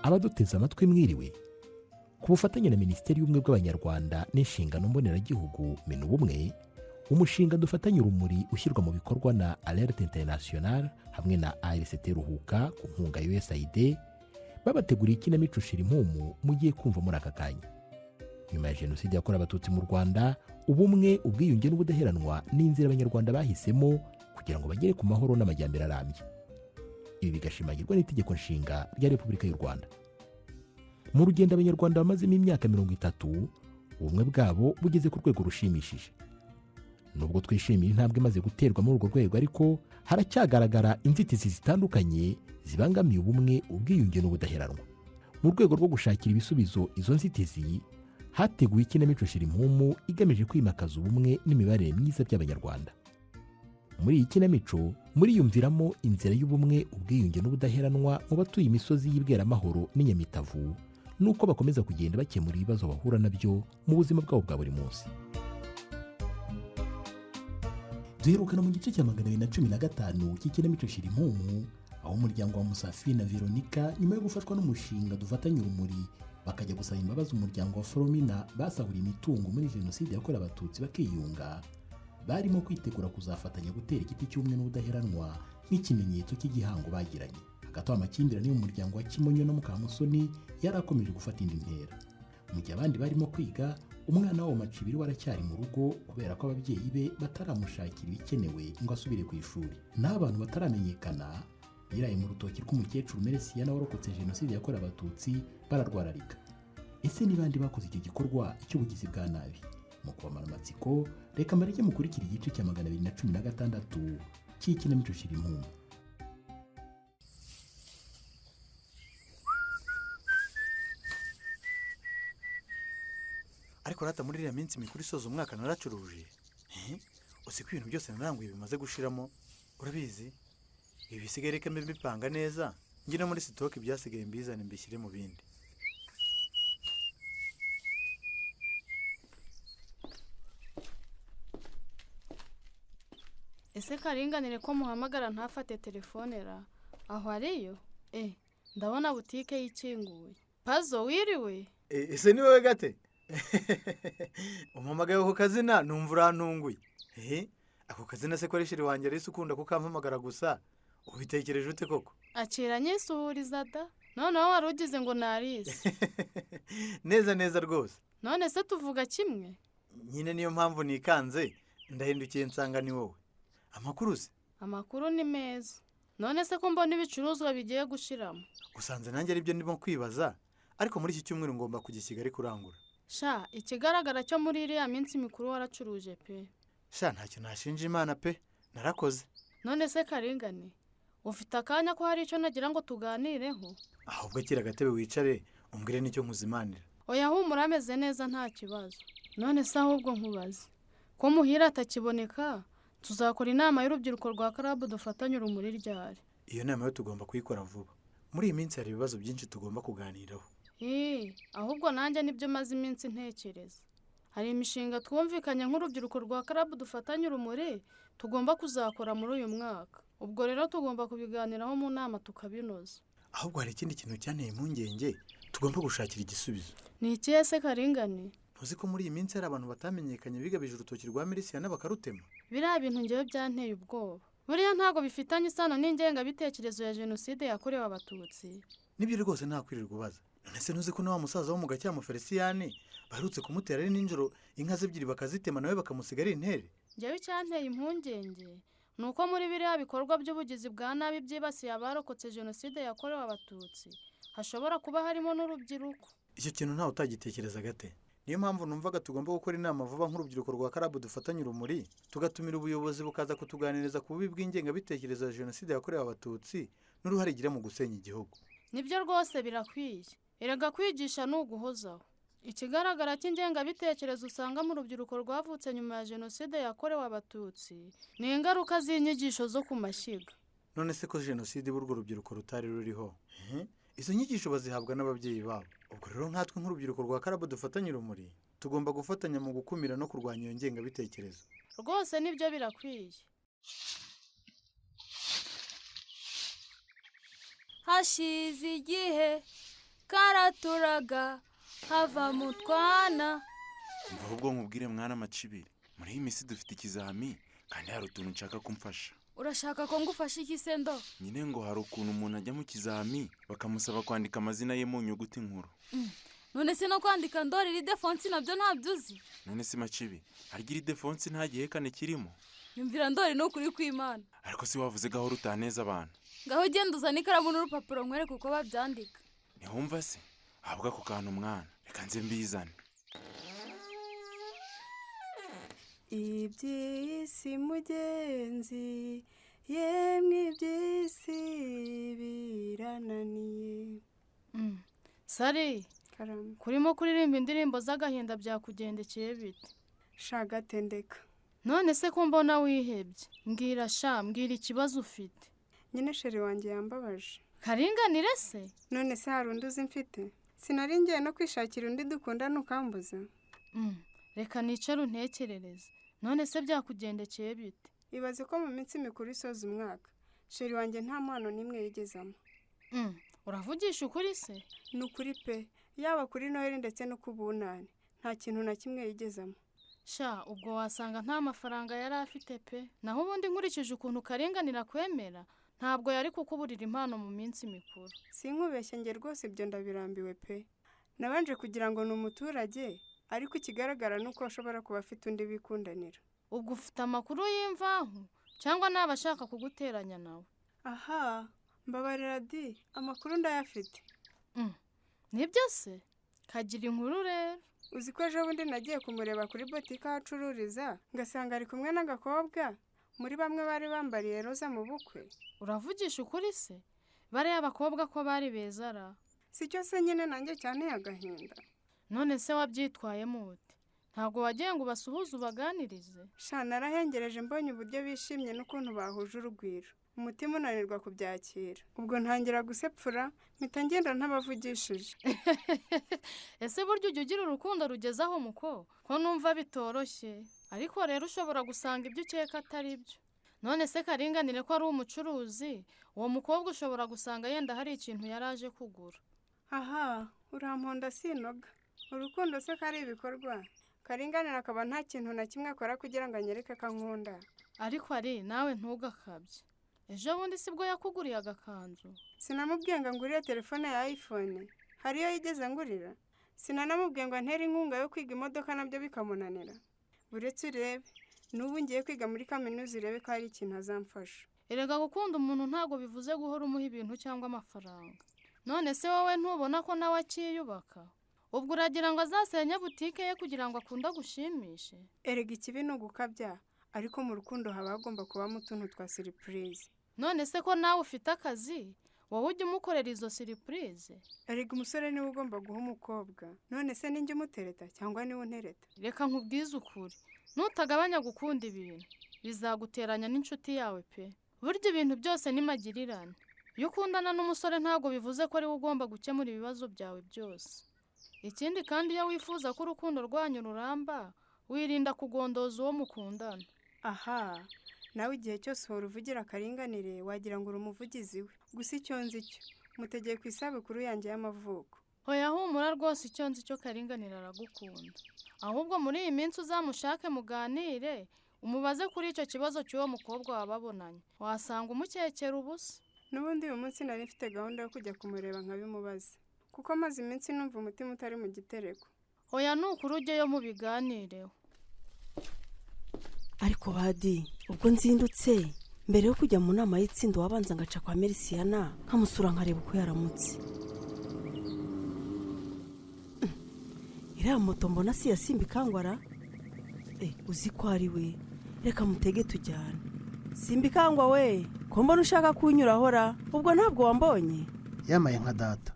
abaduteze amatwi mwiriwe. Ku bufatanye na Minisiteri y'Ubumwe bw'Abanyarwanda n'inshingano mboneragihugu Minubumwe, umushinga dufatanye urumuri ushyirwa mu bikorwa na Alerte International hamwe na ARCT Ruhuka ku nkunga ya USAID babateguriye ikinamico Shira Impumu mugiye kumva muri aka kanya. Nyuma ya Jenoside yakorewe Abatutsi mu Rwanda, ubumwe, ubwiyunge n'ubudaheranwa n'inzira Abanyarwanda bahisemo kugira ngo bagere ku mahoro n'amajyambere arambye. Ibi bigashimagirwa n'itegeko nshinga rya Repubulika y'u Rwanda. Mu rugendo Abanyarwanda bamazemo imyaka 30, ubumwe bwabo bugeze ku rwego rushimishije. Nubwo twishimiye intambwe imaze guterwa muri urwo rwego, ariko haracyagaragara inzitizi zitandukanye zibangamiye ubumwe, ubwiyunge n'ubudaheranwa. Mu rwego rwo gushakira ibisubizo izo nzitizi, hateguwe ikinamico Shira Impumu igamije kwimakaza ubumwe n'imibanire myiza by'Abanyarwanda. Muri iyi kinamico muriyumviramo inzira y'ubumwe, ubwiyunge n'ubudaheranwa mu batuye imisozi y'Ibweramahoro n'Inyamitavu, nuko bakomeza kugenda bakemura ibibazo bahura nabyo mu buzima bwabo bwa buri munsi. Duherukana mu gice cya 215 cy'ikinamico Shira Impumu, aho umuryango wa Musafiri na Veronica nyuma yo gufashwa n'umushinga dufatanye urumuri bakajya gusaba imbabazi umuryango wa Floromina basahura imitungo muri Jenoside yakorewe Abatutsi bakiyunga, barimo kwitegura kuzafatanya gutera igiti cy'ubumwe n'ubudaheranwa nk'ikimenyetso cy'igihango bagiranye. Hagati amakimbirane y'umuryango wa Kimonyo na Mukamusoni yarakomeje gufata indi ntera. Mu gihe abandi barimo kwiga, umwana wabo Macibiri waracyari mu rugo kubera ko ababyeyi be bataramushakira ibikenewe ngo asubire ku ishuri. N'abantu bataramenyekana biraye mu rutoki rw'umukecuru Meresiyana warokotse Jenoside yakorewe Abatutsi bararwararika. Ese ni bandi bakoze icyo gikorwa cy'ubugizi bwa nabi? Mu kubamara amatsiko, reka mbareke mukurikira igice cya 216 cy'ikinamico Shira Impumu. Ariko rata muri iriya minsi mikuru isoza umwaka naracuruje. Usiko ibintu byose naranguye bimaze gushiramo, urabizi? Ibi bisigaye reka mbe bipanga neza, ngi no muri stock byasigaye mbizane mbishyire mu bindi. Ese Karinganire ko muhamagara ntafate telefone ra? Aho ariyo? Ndabona butike yikinguye. Pazo wiriwe? Ese ni wowe gate? Umpamagaye ku kazina numva urantunguye. Ako kazina se ko ari shiri wanjye ari ukunda kukampamagara gusa. Ubitekereje ute koko? Aciranye suhuriza da. Noneho wari ugize ngo narise. Neza rwose. None se tuvuga kimwe? Nyine niyo mpamvu nikanze, ndahindukiye nsanga ni wowe. Amakuru se? Amakuru ni meza. None se ko mbona ibicuruzwa bigiye gushiramo? Usanze nanjye ari byo ndimo kwibaza, ariko muri iki cyumweru ngomba kujya Kigali kurangura. Sha, ikigaragara cyo muri iriya minsi mikuru waracuruje pe. Sha, ntacyo nashinja Imana pe, narakoze. None se Karingani, ufite akanya ko hari icyo nagira ngo tuganireho? Ahubwo kira gatebe wicare umbwire nicyo nkuzimanira. Oya humura ameze neza nta kibazo. None se ahubwo nkubaze, ko Muhira atakiboneka, tuzakora inama y'urubyiruko rwa Karabu dufatanye urumuri ryari? Iyo nama yo tugomba kuyikora vuba. Muri iyi minsi hari ibibazo byinshi tugomba kuganiraho. Ahubwo nanjye nibyo maze iminsi ntekereza. Hari imishinga twumvikanye nk'urubyiruko rwa Karabu dufatanye urumuri tugomba kuzakora muri uyu mwaka. Ubwo rero tugomba kubiganiraho mu nama tukabinoza. Ahubwo hari ikindi kintu cyanteye impungenge tugomba gushakira igisubizo. Ni ikihe se Karingani? Tuzi ko muri iyi minsi hari abantu batamenyekanye bigabije urutoki rwa Meresiyana bakarutema. Biriya bintu ngewe byanteye ubwoba. Buriya ntago bifitanye isano n'ingengabitekerezo ya Jenoside yakorewe Abatutsi. Nibyo rwose nta kwirirwa ubaza. None se ntuzi ko na wa musaza wo mu Gacyamo Felicien baherutse kumutera ari ninjoro inka z'ebyiri bakazitema nawe bakamusiga ari intere? Ngewe cyanteye impungenge nuko muri biriya bikorwa by'ubugizi bwa nabi byibasiye abarokotse Jenoside yakorewe Abatutsi hashobora kuba harimo n'urubyiruko. Icyo kintu ntawe utagitekereza gate. Niyo mpamvu numvaga tugomba gukora inama vuba nk'urubyiruko rwa Karabu dufatanye urumuri, tugatumira ubuyobozi bukaza kutuganiriza ku bubi bw'ingengabitekerezo ya Jenoside yakorewe Abatutsi n'uruhare igira mu gusenya igihugu. Nibyo rwose birakwiye. Erega kwigisha ni uguhozaho. Ikigaragara cy'ingengabitekerezo usanga mu rubyiruko rwavutse nyuma ya Jenoside yakorewe Abatutsi ni ingaruka z'inyigisho zo ku mashyiga. None se ko Jenoside burwo urubyiruko rutari ruriho? Izo nyigisho bazihabwa n'ababyeyi babo. Ubwo rero nkatwe nk'urubyiruko rwa Karabu dufatanye urumuri tugomba gufatanya mu gukumira no kurwanya iyo ngengabitekerezo. Rwose nibyo birakwiye. Hashize igihe karaturaga hava mu twana. mva ahubwo nkubwire mwana Macibiri, muri iyi minsi dufite ikizami kandi hari utuntu nshaka kumfasha. Urashaka ko ngufasha iki se ndo? nyine ngo hari ukuntu umuntu ajya mu kizami bakamusaba kwandika amazina ye mu nyuguti nkuru. None se no kwandika ndori ridefonsi nabyo ntabyo uzi? none se Macibi, harya iridefonsi nta gihekane kirimo? Nyumvira ndori no kuri kw'Imana. ariko si wavuze gahoro utaneza abantu. Ngaho genda uzana ikaramu n'urupapuro nkwereke uko babyandika. Ntiwumva se? habwa ako kantu mwana, reka nze mbizane. Iby'isi mugenzi, yemwe iby'isi birananiye. Sari, Karamba. kurimo kuririmba indirimbo z'agahinda byakugendekeye bite? Shagatendeka. None se ko mbona wihebye? Mbwira mbwira ikibazo ufite. Nyine sheri wanjye yambabaje. Karinganire se? None se hari undi uzi mfite? Sinari ngiye no kwishakira undi dukundana ukambuza. Reka nicare untekerereze. None se byakugendekeye bite? Ibaze ko mu minsi mikuru isoza umwaka, sheri wanjye nta mpano n'imwe yigezamo. Uravugisha ukuri se? Ni ukuri pe, yaba kuri Noheli ndetse no ku Bunani, nta kintu na kimwe yigezamo. Ubwo wasanga nta mafaranga yari afite pe. Naho ubundi nkurikije ukuntu Karinganira kwemera, ntabwo yari kukuburira impano mu minsi mikuru. Sinkubeshye nge rwose ibyo ndabirambiwe pe. Nabanje kugira ngo ni umuturage, ariko ikigaragara nuko ashobora kuba afite undi bikundanira. Ubwo ufite amakuru y'imvaho cyangwa nabashaka kuguteranya nawe? Aha, mbabarira di, amakuru ndayafite. Nibyo se? Kagira inkuru rero. Uzi ko ejo bundi nagiye kumureba kuri botike aho acururiza, ngasanga ari kumwe n'agakobwa muri bamwe bari bambariye roza mu bukwe. Uravugisha ukuri se? Bariya abakobwa ko bari beza ra? Si cyo se nyine nanjye cyane agahinda. None se wabyitwayemo ute? Ntabwo wagiye ngo ubasuhuze ubaganirize? Narahengereje mbonye uburyo bishimye n'ukuntu bahuje urugwiro. Umutima unanirwa kubyakira. Ubwo ntangira gusepfura, mpita ngenda ntabavugishije. Ese burya ujya ugira urukundo rugezaho muko? Ko numva bitoroshye. Ariko rero ushobora gusanga ibyo ukeka atari byo. None se Karinganire ko ari umucuruzi, uwo mukobwa ushobora gusanga yenda hari ikintu yari aje kugura. Aha, uramponda sinoga. Urukundo se kari ibikorwa. Karinganire akaba nta kintu na kimwe akora kugira ngo anyereke ko ankunda. Ariko ari nawe ntugakabye. Ejo bundi sibwo yakuguriye agakanzu? Sinamubwiye ngo ngurire telefone ya iPhone. Hariyo yigeze ngurira. Sinanamubwiye ngo antere inkunga yo kwiga imodoka nabyo bikamunanira. Buretse urebe, n'ubu ngiye kwiga muri kaminuza urebe ko hari ikintu azamfasha. Erega gukunda umuntu ntabwo bivuze guhora umuha ibintu cyangwa amafaranga. None se wowe ntubona ko nawe akiyubaka? Ubwo uragira ngo azasenye butike ye kugira ngo akunde gushimishe? Erega ikibi ni ugukabya, ariko mu rukundo haba hagomba kubamo utuntu twa surprise. None se ko nawe ufite akazi, wowe ujya umukorera izo surprise? Erega umusore niwe ugomba guha umukobwa. None se ninjye umutereta cyangwa niwe untereta? Reka nkubwize ukuri, nutagabanya gukunda ibintu bizaguteranya n'inshuti yawe pe. Burya ibintu byose ni magirirane. Iyo ukundana n'umusore ntabwo bivuze ko ari we ugomba gukemura ibibazo byawe byose. Ikindi kandi iyo wifuza ko urukundo rwanyu ruramba, wirinda kugondoza uwo mukundana. Aha, nawe igihe cyose uhora uvugira Karinganire wagira ngo uri umuvugizi we. Gusa icyo nzi cyo, mutegeye ku isabukuru yanjye y'amavuko. Hoya humura rwose, icyo nzi cyo Karinganire aragukunda. Ahubwo muri iyi minsi uzamushake muganire, umubaze kuri icyo kibazo cy'uwo mukobwa wababonanye. Wasanga umukekera ubusa. N'ubundi uyu munsi nari mfite gahunda yo kujya kumureba nkabimubaza. Kuko maze iminsi numva umutima utari mu gitereko. Hoya nukuri ujyeyo mubiganireho. Ariko badi, ubwo nzindutse mbere yo kujya mu nama y'itsinda wabanza ngaca kwa Merisiyana nkamusura nkareba uko yaramutse. Iriya moto mbona si ya Simba Ikangwara? Uzi ko ari we, reka mutege tujyane. Simba Ikangwa we, ko mbona ushaka kunyuraho ra? Ubwo ntabwo wambonye? Yamaye nka data.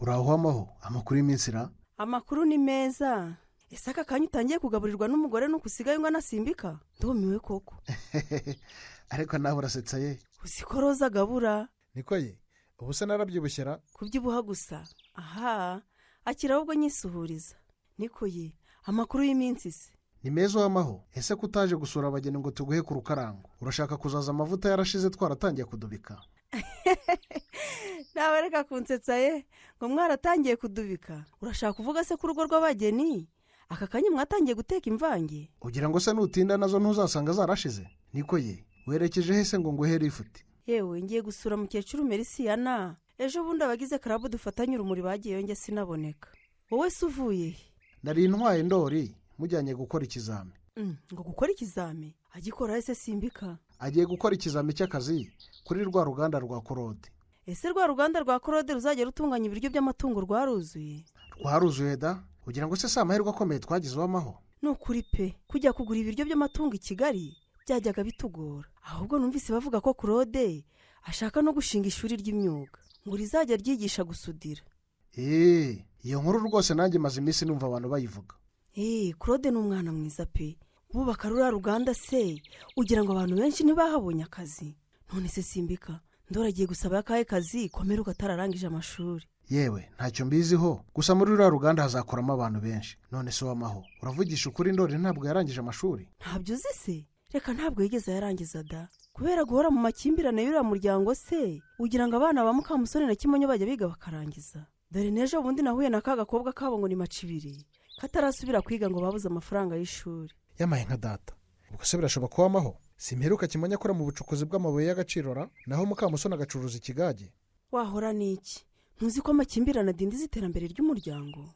Uraho amaho, amakuru y'iminsi ra? Amakuru ni meza. Ese aka kanya utangiye kugaburirwa n'umugore nuko usigaye ngo anasimbika? Ndumiwe koko. Ariko nawe urasetsa ye. Uzi ko Roza agabura? Niko ye, ubu se narabyibushyira? Kubyibuha gusa. Aha, akira ahubwo nyisuhuriza. Niko ye, amakuru y'iminsi se? Ni meza w'amaho. Ese ko utaje gusura abageni ngo tuguhe ku rukarango? Urashaka kuzaza amavuta yarashize twaratangiye kudubika? nawe reka kunsetsa ye ngo mwaratangiye kudubika. Urashaka kuvuga se ku rugo rw'abageni aka kanya mwatangiye guteka imvange? ugira ngo se nutinda nazo ntuzasanga zarashize. Niko ye werekeje hese ngo nguhere ifuti? Yewe ngiye gusura mukecuru Merisiyana. Ejo bundi abagize karabu dufatanye urumuri bagiyeyo njye sinaboneka. Wowe se uvuye he? Nari ntwaye Ndori mujyanye gukora ikizami. Ngo gukora ikizami? Agikora ese Simbika? Agiye gukora ikizami cy'akazi kuri rwa ruganda rwa Korode. Ese rwa ruganda rwa Korode ruzajya rutunganya ibiryo by'amatungo rwaruzuye? Rwaruzuye da. Ugira ngo se si amahirwe akomeye twagizeho amaho? Nukuri pe kujya kugura ibiryo by'amatungo i Kigali byajyaga bitugora. Ahubwo numvise bavuga ko Korode ashaka no gushinga ishuri ry'imyuga ngo rizajya ryigisha gusudira. Iyo nkuru rwose nanjye maze iminsi numva abantu bayivuga. Korode ni umwana mwiza pe. Bubaka ruriya ruganda se ugira ngo abantu benshi ntibahabonye akazi? None se Simbika Ndori gusaba akahe kazi komera ugatararangije amashuri? Yewe ntacyo mbiziho gusa muri ruriya ruganda hazakoramo abantu benshi. None se wamaho uravugisha ukuri Ndori ntabwo yarangije amashuri? Ntabyo uzi se? Reka ntabwo yigeze yarangiza da. Kubera guhora mu makimbirane y'uriya muryango se ugira ngo abana ba Mukamusoni na Kimonyo bajya biga bakarangiza? Dore n'ejo bundi nahuye na ka gakobwa kabo ngo ni Macibiri katarasubira kwiga ngo babuze amafaranga y'ishuri. Yamaye nka data. Ubwo se birashoboka ko wamaho? Simperuka Kimonyo akora mu bucukuzi bw'amabuye y'agaciro ra naho Mukamusoni agacuruza ikigage. Wahora n'iki? Ntuzi ko amakimbirane adindiza iterambere ry'umuryango?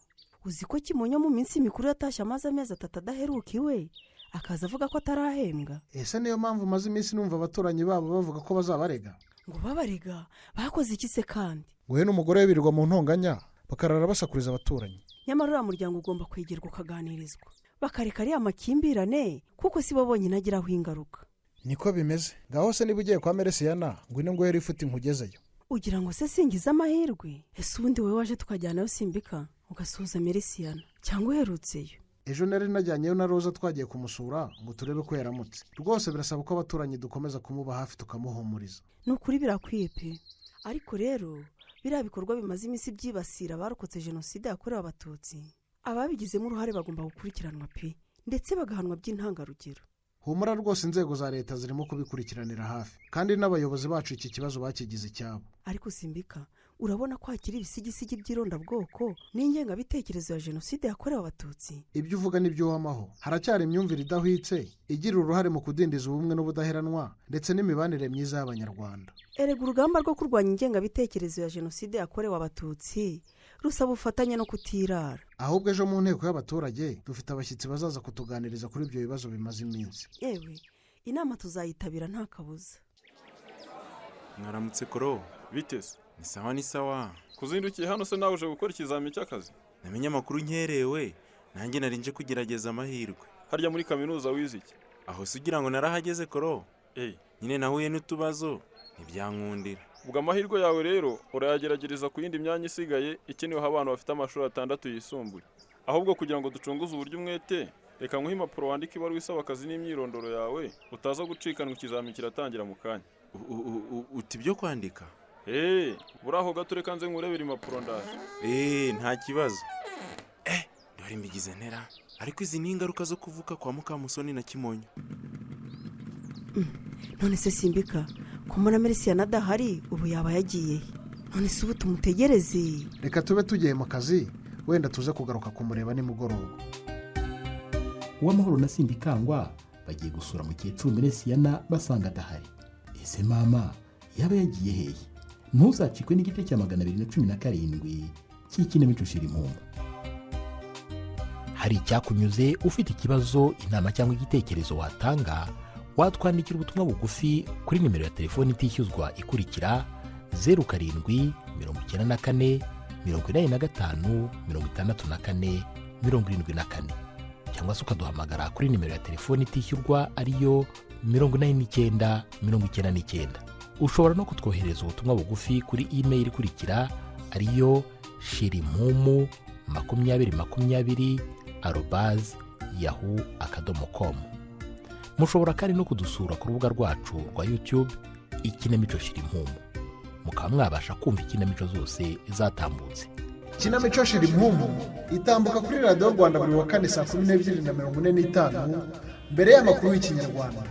Uzi ko Kimonyo mu minsi mikuru yatashye amaze amezi 3 adaheruka iwe akaza avuga ko atarahembwa? Ese niyo mpamvu maze iminsi numva abaturanyi babo bavuga ko bazabarega. Ngo babarega bakoze iki se kandi? Ngo n'umugore we birirwa mu ntonganya bakarara basakuriza abaturanyi. Nyamara uriya muryango ugomba kwegerwa ukaganirizwa bakareka ariya makimbirane kuko si bo bonyine agiraho ingaruka. Niko bimeze. Ngaho se niba ugiye kwa Merisiyana ngwino nguhere ifuti nkugezeyo. Ugira ngo se singize amahirwe? Ese ubundi wowe waje tukajyanayo Simbika ugasuhuza Merisiyana cyangwa uherutseyo? Ejo nari najyanyeyo na Roza twagiye kumusura ngo turebe ko yaramutse. Rwose birasaba ko abaturanyi dukomeza kumuba hafi tukamuhumuriza. Nukuri birakwiye pe. Ariko rero biriya bikorwa bimaze iminsi byibasira abarokotse jenoside yakorewe abatutsi ababigizemo uruhare bagomba gukurikiranwa pe ndetse bagahanwa by'intangarugero. Humura rwose inzego za leta zirimo kubikurikiranira hafi kandi n'abayobozi bacu iki kibazo bakigize icyabo. Ariko Simbika urabona ko hakiri ibisigisigi by'irondabwoko n'ingengabitekerezo ya jenoside yakorewe abatutsi? Ibyo uvuga nibyo wamaho. Haracyari imyumvire idahwitse igira uruhare mu kudindiza ubumwe n'ubudaheranwa ndetse n'imibanire myiza y'abanyarwanda. Erega urugamba rwo kurwanya ingengabitekerezo ya jenoside yakorewe abatutsi rusaba ubufatanye no kutirara. Ahubwo ejo mu nteko y'abaturage dufite abashyitsi bazaza kutuganiriza kuri ibyo bibazo bimaze iminsi. Yewe inama tuzayitabira nta kabuza. Mwaramutse Koro. Biteze? Ni sawa ni sawa. Kuzindukiye hano se nawe uje gukora ikizami cy'akazi? Namenye amakuru nkerewe nanjye nari nje kugerageza amahirwe. Harya muri kaminuza wize iki? Aho se ugira ngo narahageze Koro? Nyine nahuye n'utubazo ntibyankundira. Ubwo amahirwe yawe rero urayagerageza ku yindi myanya isigaye ikeneweho abantu bafite amashuri 6 yisumbuye. Ahubwo kugira ngo ducunguze uburyo umwete reka nguhe impapuro wandika ibaruwa isaba akazi n'imyirondoro yawe utaza gucikanwa ikizami kiratangira mu kanya. Uti byo kwandika? Buraho gato reka nze nkurebera impapuro ndaje. Nta kibazo. Dore mbigize ntera. Ariko izi ni ingaruka zo kuvuka kwa Mukamusoni na Kimonyo. None se Simbika ko mbona Merisiyana adahari ubu yaba yagiye? None se ubu tumutegereze? Reka tube tugiye mu kazi wenda tuze kugaruka kumureba nimugoroba. Uwamahoro na Simbikangwa bagiye gusura mukecuru Merisiyana basanga adahari. Ese mama yaba yagiye hehe? Ntuzacikwe n'igice cya 217 cy'ikinamico Shirimpumbu. Hari icyakunyuze ufite ikibazo, inama cyangwa igitekerezo watanga, watwandikira ubutumwa bugufi kuri nimero ya telefoni itishyuzwa ikurikira 0794 85 64 74 cyangwa se ukaduhamagara kuri nimero ya telefoni itishyurwa ariyo 89 Ushobora no kutwohereza ubutumwa bugufi kuri email ikurikira ariyo shirimpumu2020@yahoo.com. Mushobora kandi no kudusura ku rubuga rwacu rwa YouTube Ikinamico Shirimpumbu. Mukaba mwabasha kumva ikinamico zose zatambutse. Ikinamico Shirimpumbu itambuka kuri Radio Rwanda buri wa kane saa 12:45 mbere y'amakuru y'Ikinyarwanda.